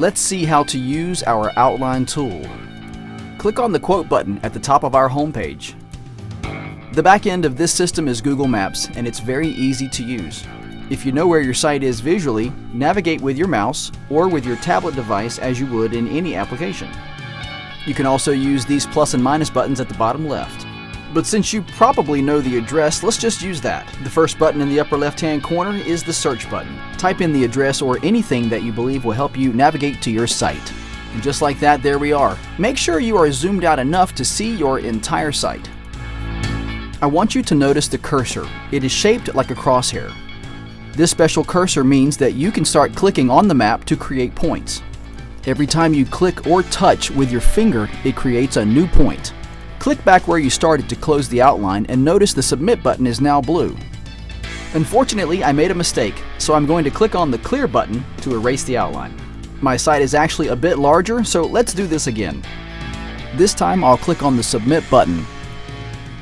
Let's see how to use our outline tool. Click on the quote button at the top of our homepage. The back end of this system is Google Maps, and it's very easy to use. If you know where your site is visually, navigate with your mouse or with your tablet device as you would in any application. You can also use these plus and minus buttons at the bottom left. But since you probably know the address, let's just use that. The first button in the upper left-hand corner is the search button. Type in the address or anything that you believe will help you navigate to your site. And just like that, there we are. Make sure you are zoomed out enough to see your entire site. I want you to notice the cursor. It is shaped like a crosshair. This special cursor means that you can start clicking on the map to create points. Every time you click or touch with your finger, it creates a new point. Click back where you started to close the outline and notice the submit button is now blue. Unfortunately, I made a mistake, so I'm going to click on the clear button to erase the outline. My site is actually a bit larger, so let's do this again. This time I'll click on the submit button.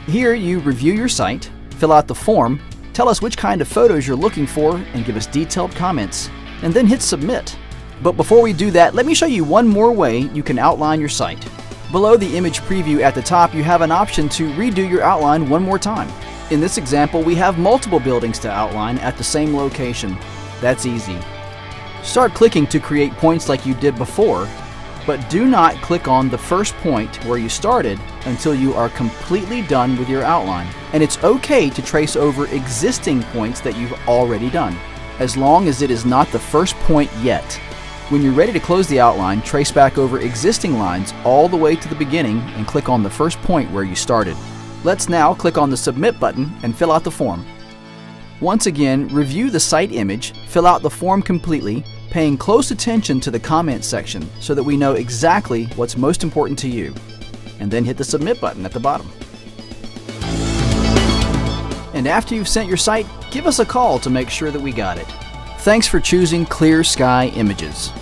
Here you review your site, fill out the form, tell us which kind of photos you're looking for, and give us detailed comments, and then hit submit. But before we do that, let me show you one more way you can outline your site. Below the image preview at the top, you have an option to redo your outline one more time. In this example, we have multiple buildings to outline at the same location. That's easy. Start clicking to create points like you did before, but do not click on the first point where you started until you are completely done with your outline. And it's okay to trace over existing points that you've already done, as long as it is not the first point yet. When you're ready to close the outline, trace back over existing lines all the way to the beginning and click on the first point where you started. Let's now click on the submit button and fill out the form. Once again, review the site image, fill out the form completely, paying close attention to the comment section so that we know exactly what's most important to you, and then hit the submit button at the bottom. And after you've sent your site, give us a call to make sure that we got it. Thanks for choosing Clear Sky Images.